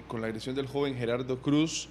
con la agresión del joven Gerardo Cruz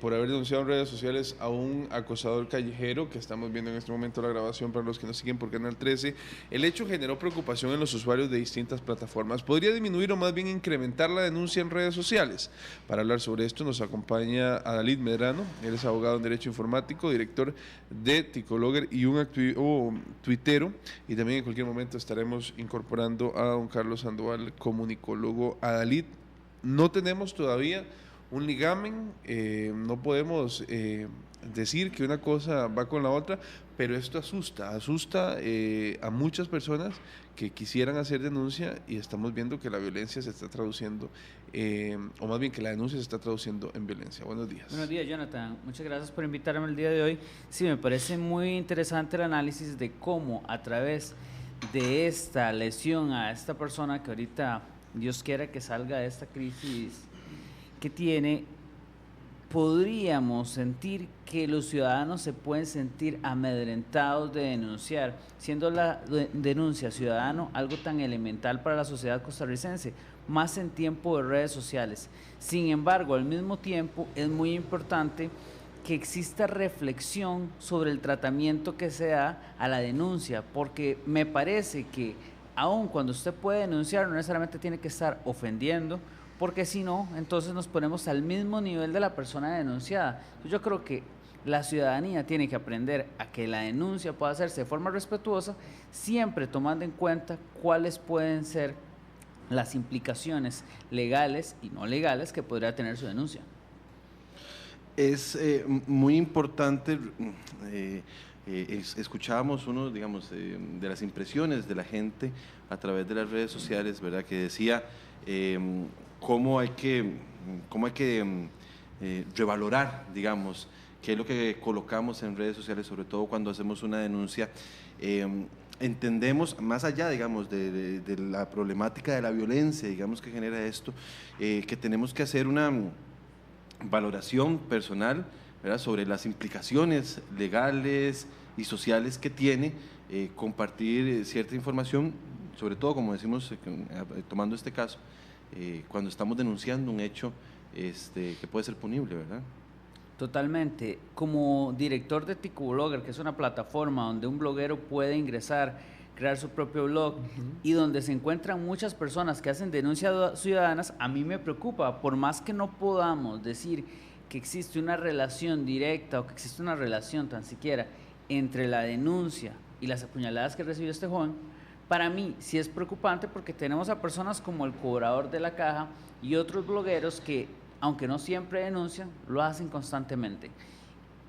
por haber denunciado en redes sociales a un acosador callejero, que estamos viendo en este momento la grabación para los que nos siguen por Canal 13. El hecho generó preocupación en los usuarios de distintas plataformas. ¿Podría disminuir o más bien incrementar la denuncia en redes sociales? Para hablar sobre esto nos acompaña Adalid Medrano. Él es abogado en Derecho Informático, director de Ticologger y un tuitero, y también en cualquier momento estaremos incorporando a don Carlos Sandoval, comunicólogo. Adalid, no tenemos todavía un ligamen, no podemos decir que una cosa va con la otra, pero esto asusta a muchas personas que quisieran hacer denuncia, y estamos viendo que la violencia se está traduciendo, o más bien que la denuncia se está traduciendo en violencia. Buenos días. Buenos días, Jonathan. Muchas gracias por invitarme el día de hoy. Sí, me parece muy interesante el análisis de cómo a través de esta lesión a esta persona que ahorita Dios quiera que salga de esta crisis que tiene, podríamos sentir que los ciudadanos se pueden sentir amedrentados de denunciar, siendo la denuncia ciudadano algo tan elemental para la sociedad costarricense, más en tiempo de redes sociales. Sin embargo, al mismo tiempo es muy importante que exista reflexión sobre el tratamiento que se da a la denuncia, porque me parece que aun cuando usted puede denunciar, no necesariamente tiene que estar ofendiendo, porque si no, entonces nos ponemos al mismo nivel de la persona denunciada. Yo creo que la ciudadanía tiene que aprender a que la denuncia pueda hacerse de forma respetuosa, siempre tomando en cuenta cuáles pueden ser las implicaciones legales y no legales que podría tener su denuncia. Es muy importante, escuchábamos uno, digamos, de las impresiones de la gente a través de las redes sociales, ¿verdad?, que decía cómo hay que revalorar, digamos, qué es lo que colocamos en redes sociales, sobre todo cuando hacemos una denuncia. Entendemos, más allá, digamos, de la problemática de la violencia, digamos, que genera esto, que tenemos que hacer una valoración personal, ¿verdad?, sobre las implicaciones legales y sociales que tiene compartir cierta información, sobre todo, como decimos, tomando este caso, cuando estamos denunciando un hecho que puede ser punible, ¿verdad? Totalmente. Como director de Ticologger, que es una plataforma donde un bloguero puede ingresar, crear su propio blog, y donde se encuentran muchas personas que hacen denuncias ciudadanas, a mí me preocupa, por más que no podamos decir que existe una relación directa o que existe una relación tan siquiera entre la denuncia y las apuñaladas que recibió este joven, para mí sí es preocupante, porque tenemos a personas como el cobrador de la caja y otros blogueros que, aunque no siempre denuncian, lo hacen constantemente.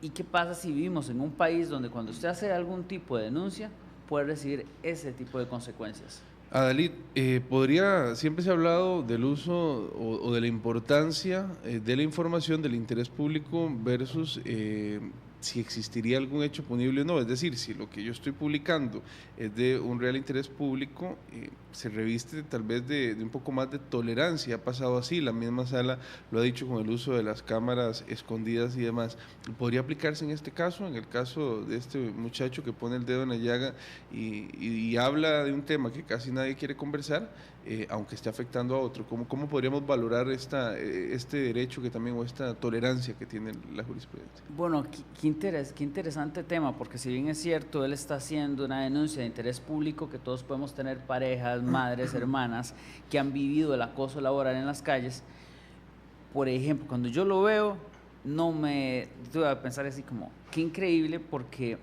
¿Y qué pasa si vivimos en un país donde cuando usted hace algún tipo de denuncia puede recibir ese tipo de consecuencias? Adalid, siempre se ha hablado del uso o de la importancia de la información, del interés público versus si existiría algún hecho punible o no. Es decir, si lo que yo estoy publicando es de un real interés público, se reviste tal vez de un poco más de tolerancia. Ha pasado así, la misma sala lo ha dicho con el uso de las cámaras escondidas y demás. ¿Podría aplicarse en este caso, en el caso de este muchacho que pone el dedo en la llaga y habla de un tema que casi nadie quiere conversar, aunque esté afectando a otro? ¿Cómo podríamos valorar este derecho que también, o esta tolerancia que tiene la jurisprudencia? Bueno, qué interesante tema, porque si bien es cierto, él está haciendo una denuncia de interés público, que todos podemos tener parejas, madres, hermanas que han vivido el acoso laboral en las calles. Por ejemplo, cuando yo lo veo, tuve a pensar así como, qué increíble, porque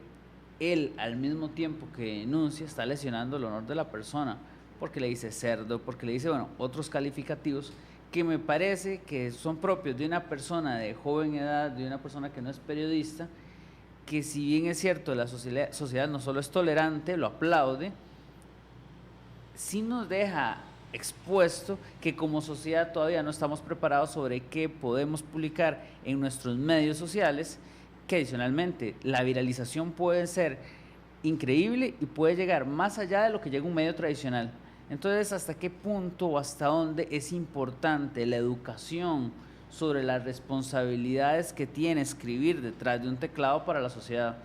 él, al mismo tiempo que denuncia, está lesionando el honor de la persona, porque le dice cerdo, porque le dice, bueno, otros calificativos que me parece que son propios de una persona de joven edad, de una persona que no es periodista, que si bien es cierto, la sociedad no solo es tolerante, lo aplaude, sí nos deja expuesto que como sociedad todavía no estamos preparados sobre qué podemos publicar en nuestros medios sociales, que adicionalmente la viralización puede ser increíble y puede llegar más allá de lo que llega un medio tradicional. Entonces, ¿hasta qué punto o hasta dónde es importante la educación sobre las responsabilidades que tiene escribir detrás de un teclado para la sociedad?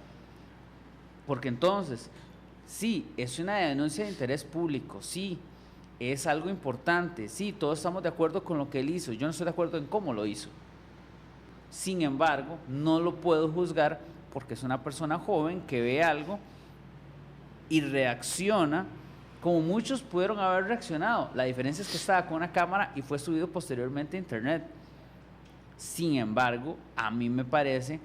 Porque entonces, sí, es una denuncia de interés público, sí, es algo importante. Sí, todos estamos de acuerdo con lo que él hizo, yo no estoy de acuerdo en cómo lo hizo. Sin embargo, no lo puedo juzgar porque es una persona joven que ve algo y reacciona como muchos pudieron haber reaccionado. La diferencia es que estaba con una cámara y fue subido posteriormente a internet. Sin embargo, a mí me parece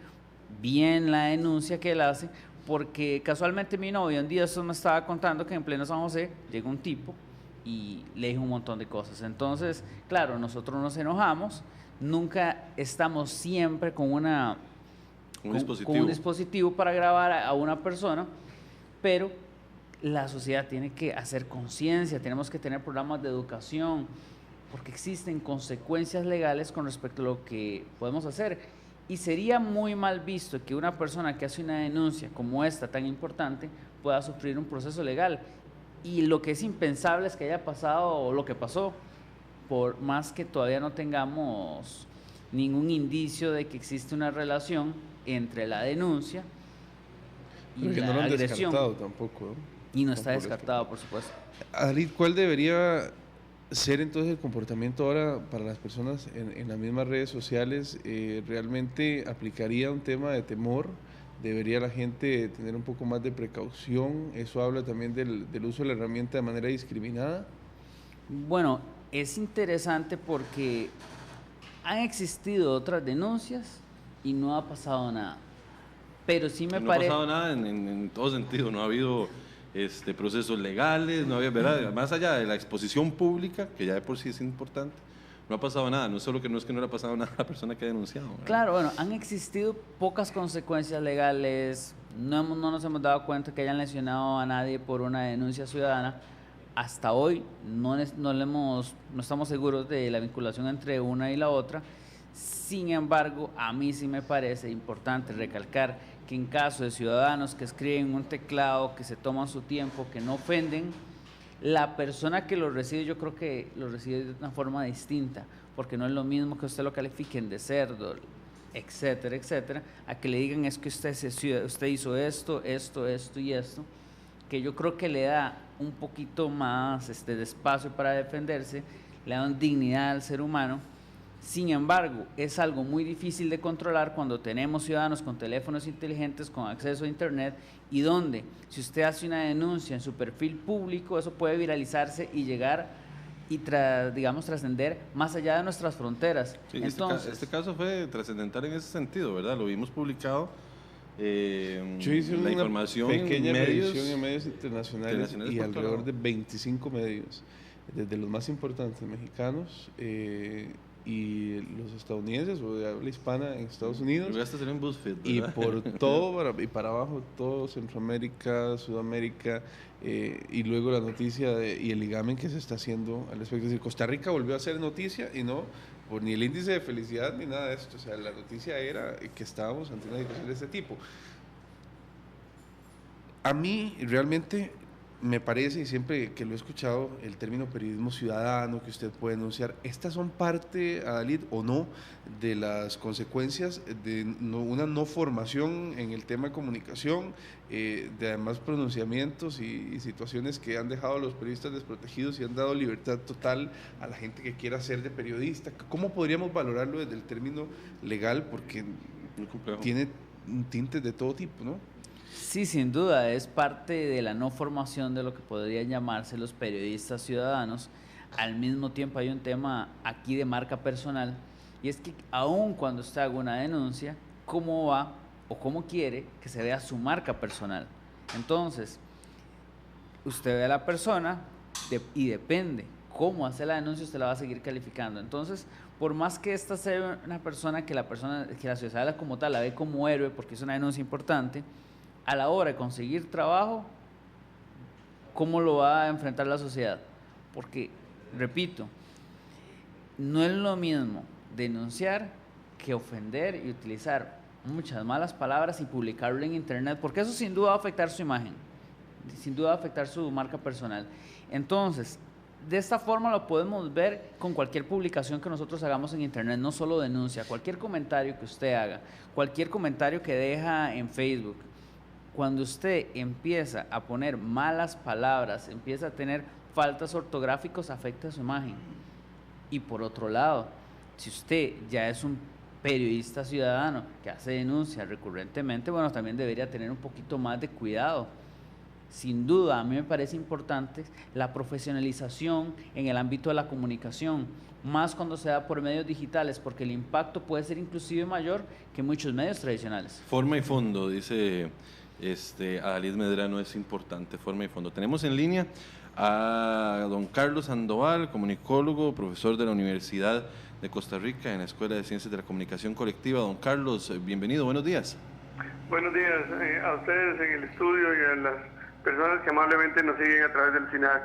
bien la denuncia que él hace, porque casualmente mi novio un día me estaba contando que en pleno San José llegó un tipo y le dijo un montón de cosas. Entonces, claro, nosotros nos enojamos, nunca estamos siempre con un dispositivo para grabar a una persona, pero la sociedad tiene que hacer conciencia, tenemos que tener programas de educación, porque existen consecuencias legales con respecto a lo que podemos hacer. Y sería muy mal visto que una persona que hace una denuncia como esta tan importante pueda sufrir un proceso legal. Y lo que es impensable es que haya pasado lo que pasó, por más que todavía no tengamos ningún indicio de que existe una relación entre la denuncia y Pero que la no lo han agresión. descartado tampoco, ¿no? Y no está descartado, por supuesto. Adalid, ¿cuál debería ser entonces el comportamiento ahora para las personas en las mismas redes sociales? ¿Realmente aplicaría un tema de temor? ¿Debería la gente tener un poco más de precaución? ¿Eso habla también del uso de la herramienta de manera discriminada? Bueno, es interesante porque han existido otras denuncias y no ha pasado nada. Pero sí me parece... No ha pasado nada en todo sentido, no ha habido procesos legales, no había, ¿verdad? Más allá de la exposición pública, que ya de por sí es importante, no ha pasado nada, no es solo que no le ha pasado nada a la persona que ha denunciado, ¿verdad? Claro, bueno, han existido pocas consecuencias legales, no nos hemos dado cuenta que hayan lesionado a nadie por una denuncia ciudadana. Hasta hoy no estamos seguros de la vinculación entre una y la otra. Sin embargo, a mí sí me parece importante recalcar que en caso de ciudadanos que escriben un teclado, que se toman su tiempo, que no ofenden, la persona que lo recibe, yo creo que lo recibe de una forma distinta, porque no es lo mismo que usted lo califiquen de cerdo, etcétera, etcétera, a que le digan es que usted hizo esto y esto, que yo creo que le da un poquito más de espacio para defenderse, le da dignidad al ser humano. Sin embargo, es algo muy difícil de controlar cuando tenemos ciudadanos con teléfonos inteligentes, con acceso a internet, y donde si usted hace una denuncia en su perfil público, eso puede viralizarse y llegar y trascender más allá de nuestras fronteras. Sí, entonces, este caso fue trascendental en ese sentido, ¿verdad? Lo vimos publicado. Yo hice la una información pequeña medios, revisión en medios internacionales y alrededor de 25 medios, desde los más importantes mexicanos y los estadounidenses o de habla hispana en Estados Unidos, en BuzzFeed, y por todo y para abajo, todo Centroamérica, Sudamérica, y luego la noticia y el ligamen que se está haciendo al respecto. Es decir, Costa Rica volvió a hacer noticia y no por ni el índice de felicidad ni nada de esto. O sea, la noticia era que estábamos ante una situación de este tipo. A mí realmente me parece, y siempre que lo he escuchado, el término periodismo ciudadano que usted puede denunciar, estas son parte, Adalid, o no, de las consecuencias de una no formación en el tema de comunicación, de además pronunciamientos y situaciones que han dejado a los periodistas desprotegidos y han dado libertad total a la gente que quiera ser de periodista. ¿Cómo podríamos valorarlo desde el término legal? Porque tiene tintes de todo tipo, ¿no? sí, sin duda, es parte de la no formación de lo que podrían llamarse los periodistas ciudadanos. Al mismo tiempo hay un tema aquí de marca personal, y es que aun cuando usted haga una denuncia, ¿cómo va o cómo quiere que se vea su marca personal? Entonces, usted ve a la persona y depende cómo hace la denuncia, usted la va a seguir calificando. Entonces, por más que esta sea una persona que la sociedad como tal la ve como héroe porque es una denuncia importante, a la hora de conseguir trabajo, ¿cómo lo va a enfrentar la sociedad? Porque, repito, no es lo mismo denunciar que ofender y utilizar muchas malas palabras y publicarlo en internet, porque eso sin duda va a afectar su imagen, sin duda va a afectar su marca personal. Entonces, de esta forma lo podemos ver con cualquier publicación que nosotros hagamos en internet, no solo denuncia, cualquier comentario que usted haga, cualquier comentario que deja en Facebook. Cuando usted empieza a poner malas palabras, empieza a tener faltas ortográficos afecta su imagen. Y por otro lado, si usted ya es un periodista ciudadano que hace denuncias recurrentemente, bueno, también debería tener un poquito más de cuidado. Sin duda, a mí me parece importante la profesionalización en el ámbito de la comunicación, más cuando se da por medios digitales, porque el impacto puede ser inclusive mayor que muchos medios tradicionales. Forma y fondo, dice Adalid Medrano, es importante, forma y fondo. Tenemos en línea a don Carlos Sandoval, comunicólogo, profesor de la Universidad de Costa Rica en la Escuela de Ciencias de la Comunicación Colectiva. Don Carlos, bienvenido, buenos días. Buenos días a ustedes en el estudio y a las personas que amablemente nos siguen a través del CINAC.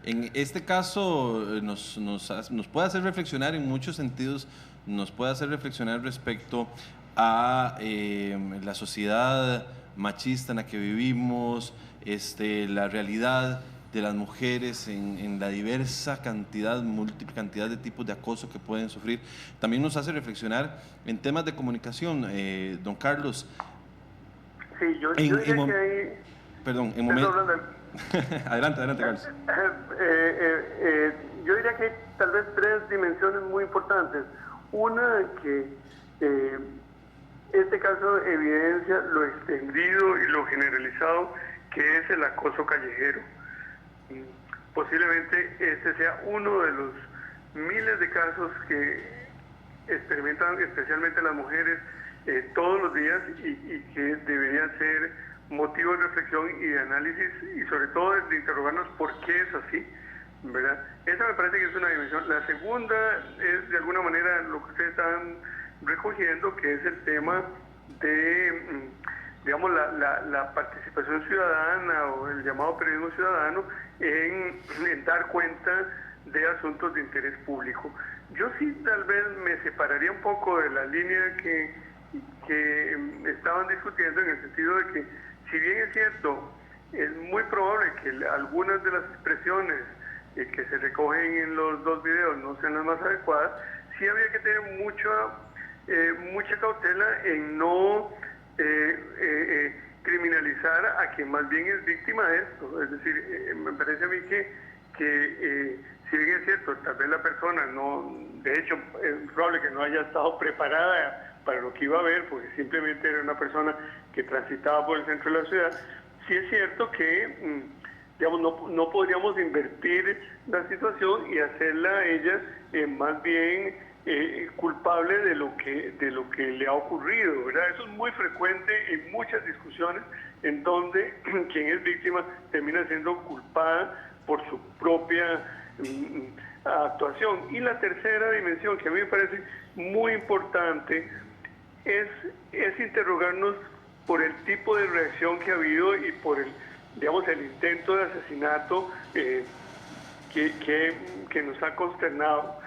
En este caso nos puede hacer reflexionar en muchos sentidos, nos puede hacer reflexionar respecto a la sociedad machista en la que vivimos, la realidad de las mujeres en la diversa cantidad, múltiple cantidad de tipos de acoso que pueden sufrir. También nos hace reflexionar en temas de comunicación, don Carlos. Sí, yo diría que hay... Perdón, en momento... adelante, Carlos. Yo diría que hay tal vez 3 dimensiones muy importantes. Una, que este caso evidencia lo extendido y lo generalizado que es el acoso callejero. Posiblemente este sea uno de los miles de casos que experimentan especialmente las mujeres todos los días y que deberían ser motivo de reflexión y de análisis y sobre todo de interrogarnos por qué es así, ¿verdad? Esa me parece que es una dimensión. La segunda es de alguna manera lo que ustedes están recogiendo, que es el tema de, digamos, la participación ciudadana o el llamado periodismo ciudadano en dar cuenta de asuntos de interés público. Yo sí tal vez me separaría un poco de la línea que estaban discutiendo, en el sentido de que, si bien es cierto, es muy probable que algunas de las expresiones que se recogen en los 2 videos no sean las más adecuadas, sí habría que tener mucha cautela en no criminalizar a quien más bien es víctima de esto. Es decir, me parece a mí que si bien es cierto, tal vez la persona no, de hecho es probable que no haya estado preparada para lo que iba a ver, porque simplemente era una persona que transitaba por el centro de la ciudad, sí es cierto que digamos, no podríamos invertir la situación y hacerla a ella más bien culpable de lo que le ha ocurrido, ¿verdad? Eso es muy frecuente en muchas discusiones en donde quien es víctima termina siendo culpada por su propia actuación. Y la tercera dimensión, que a mí me parece muy importante, es interrogarnos por el tipo de reacción que ha habido y por el intento de asesinato que nos ha consternado.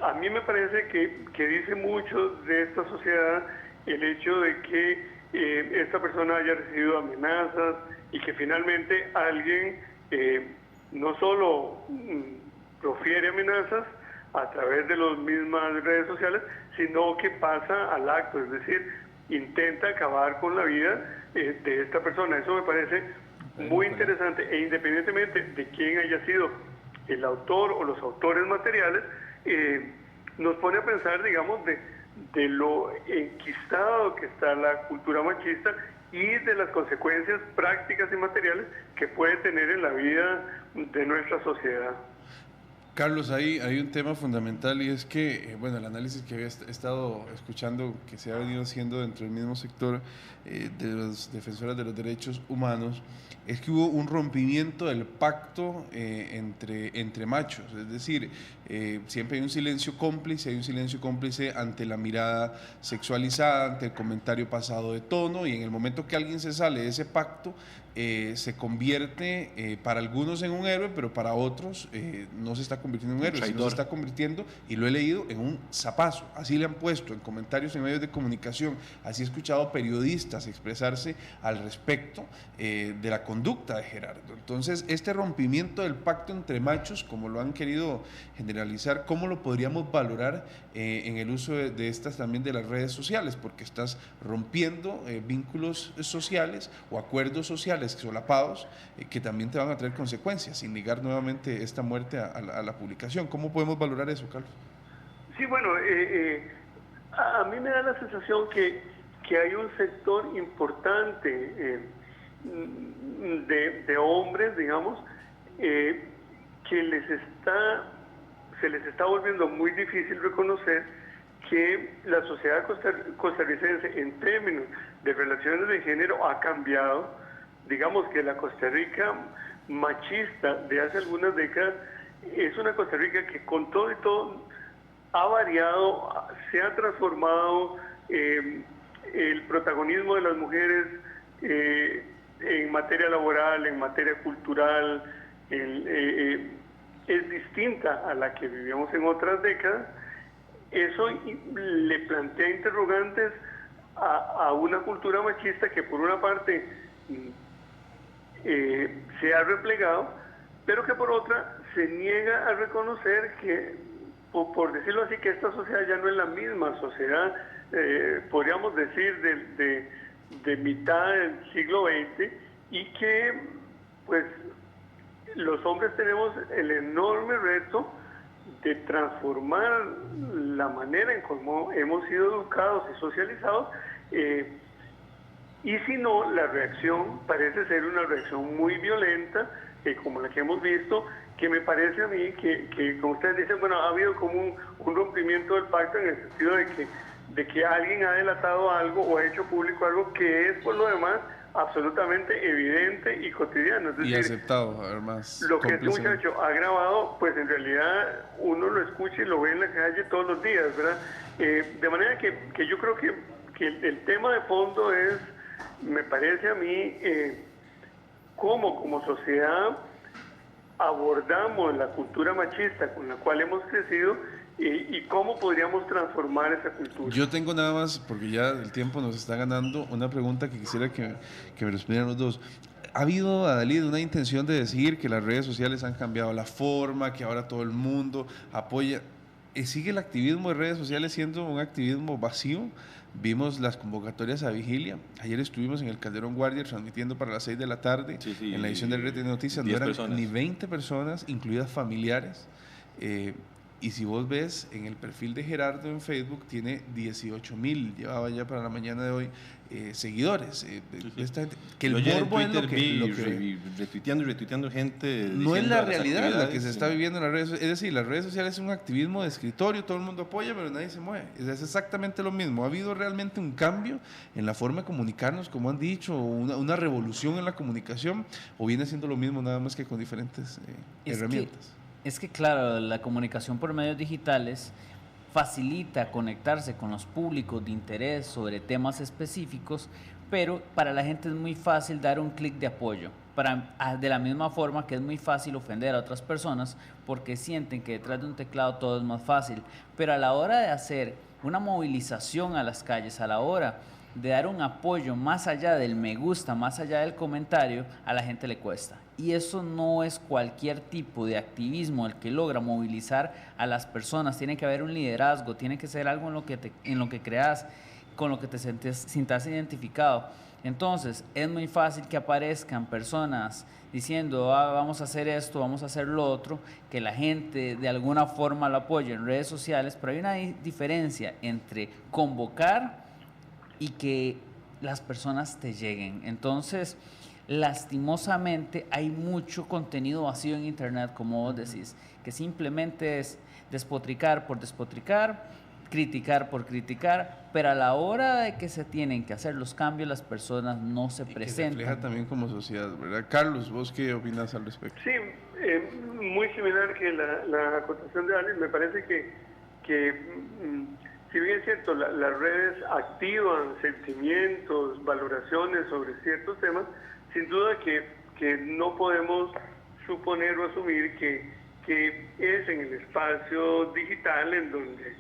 A mí me parece que dice mucho de esta sociedad el hecho de que esta persona haya recibido amenazas y que finalmente alguien no solo profiere amenazas a través de las mismas redes sociales, sino que pasa al acto, es decir, intenta acabar con la vida de esta persona. Eso me parece muy interesante, e independientemente de quién haya sido el autor o los autores materiales, nos pone a pensar, digamos, de lo enquistado que está la cultura machista y de las consecuencias prácticas y materiales que puede tener en la vida de nuestra sociedad. Carlos, hay un tema fundamental, y es que, bueno, el análisis que había estado escuchando, que se ha venido haciendo dentro del mismo sector de los defensores de los derechos humanos, es que hubo un rompimiento del pacto entre machos. Es decir, siempre hay un silencio cómplice ante la mirada sexualizada, ante el comentario pasado de tono, y en el momento que alguien se sale de ese pacto, se convierte para algunos en un héroe, pero para otros no se está convirtiendo en un héroe, sino se está convirtiendo, y lo he leído, en un zapazo. Así le han puesto en comentarios en medios de comunicación, así he escuchado periodistas expresarse al respecto de la conducta de Gerardo. Entonces, este rompimiento del pacto entre machos, como lo han querido generalizar, ¿cómo lo podríamos valorar en el uso de estas también de las redes sociales? Porque estás rompiendo vínculos sociales o acuerdos sociales sociales solapados que también te van a traer consecuencias, sin ligar nuevamente esta muerte a la publicación. ¿Cómo podemos valorar eso, Carlos? Sí, bueno, a mí me da la sensación que hay un sector importante de hombres, digamos, que se les está volviendo muy difícil reconocer que la sociedad costarricense en términos de relaciones de género ha cambiado. Digamos que la Costa Rica machista de hace algunas décadas es una Costa Rica que con todo y todo ha variado, se ha transformado. El protagonismo de las mujeres en materia laboral, en materia cultural, es distinta a la que vivíamos en otras décadas. Eso le plantea interrogantes a una cultura machista que por una parte se ha replegado, pero que por otra se niega a reconocer que, por decirlo así, que esta sociedad ya no es la misma sociedad, podríamos decir, de mitad del siglo XX, y que pues los hombres tenemos el enorme reto de transformar la manera en cómo hemos sido educados y socializados, y si no, la reacción parece ser una reacción muy violenta, como la que hemos visto, que me parece a mí que como ustedes dicen, bueno, ha habido como un rompimiento del pacto en el sentido de que alguien ha delatado algo o ha hecho público algo que es por lo demás absolutamente evidente y cotidiano. Es decir, y aceptado, además. Lo que este muchacho ha grabado, pues en realidad uno lo escucha y lo ve en la calle todos los días, ¿verdad? De manera que yo creo que el tema de fondo es, me parece a mí, cómo como sociedad abordamos la cultura machista con la cual hemos crecido y cómo podríamos transformar esa cultura. Yo tengo nada más, porque ya el tiempo nos está ganando, una pregunta que quisiera que me respondieran los dos. ¿Ha habido, Adalid, una intención de decir que las redes sociales han cambiado la forma, que ahora todo el mundo apoya? ¿Sigue el activismo de redes sociales siendo un activismo vacío? Vimos las convocatorias a vigilia. Ayer estuvimos en el Calderón Guardia transmitiendo para las 6 de la tarde, en la edición de Red de Noticias. No eran ni 20 personas, incluidas familiares. Y si vos ves en el perfil de Gerardo en Facebook, tiene 18,000, llevaba ya para la mañana de hoy, seguidores. Esta gente, que el morbo es lo que retuiteando gente. No es la realidad la que se está viviendo en las redes sociales. Es decir, las redes sociales es un activismo de escritorio, todo el mundo apoya, pero nadie se mueve. Es exactamente lo mismo. ¿Ha habido realmente un cambio en la forma de comunicarnos, como han dicho, una revolución en la comunicación, o viene siendo lo mismo, nada más que con diferentes herramientas? Es que claro, la comunicación por medios digitales facilita conectarse con los públicos de interés sobre temas específicos, pero para la gente es muy fácil dar un clic de apoyo. De la misma forma que es muy fácil ofender a otras personas porque sienten que detrás de un teclado todo es más fácil. Pero a la hora de hacer una movilización a las calles, a la hora de dar un apoyo más allá del me gusta, más allá del comentario, a la gente le cuesta. Y eso no es cualquier tipo de activismo el que logra movilizar a las personas. Tiene que haber un liderazgo, tiene que ser algo en lo que creas, con lo que te sientas identificado. Entonces, es muy fácil que aparezcan personas diciendo, vamos a hacer esto, vamos a hacer lo otro, que la gente de alguna forma lo apoye en redes sociales, pero hay una diferencia entre convocar y que las personas te lleguen. Entonces, lastimosamente hay mucho contenido vacío en internet, como vos decís, que simplemente es despotricar por despotricar, criticar por criticar, pero a la hora de que se tienen que hacer los cambios, las personas no se presentan. Se refleja también como sociedad, ¿verdad? Carlos, ¿vos qué opinas al respecto? Sí, muy similar que la acotación de Alex. Me parece que si bien es cierto, las redes activan sentimientos, valoraciones sobre ciertos temas, sin duda que no podemos suponer o asumir que es en el espacio digital en donde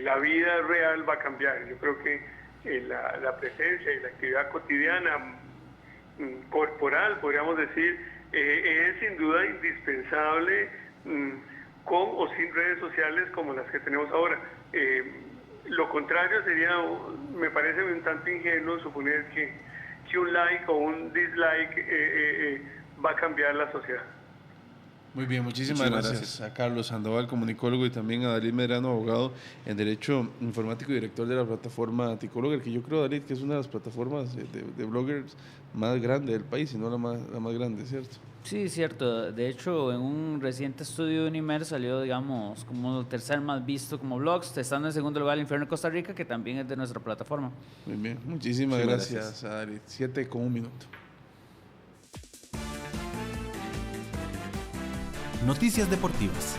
la vida real va a cambiar. Yo creo que la presencia y la actividad cotidiana, corporal, podríamos decir, es sin duda indispensable con o sin redes sociales como las que tenemos ahora. Lo contrario sería, me parece un tanto ingenuo suponer que si un like o un dislike va a cambiar la sociedad. Muy bien, muchísimas gracias a Carlos Sandoval, comunicólogo, y también a David Medrano, abogado en Derecho Informático y director de la plataforma Ticologer, que yo creo, David, que es una de las plataformas de bloggers más grande del país, si no la más grande, ¿cierto? Sí, cierto. De hecho, en un reciente estudio de Unimer salió, digamos, como el tercer más visto como blogs, estando en segundo lugar el Infierno de Costa Rica, que también es de nuestra plataforma. Muy bien, muchísimas gracias a David. 7:01. Noticias deportivas.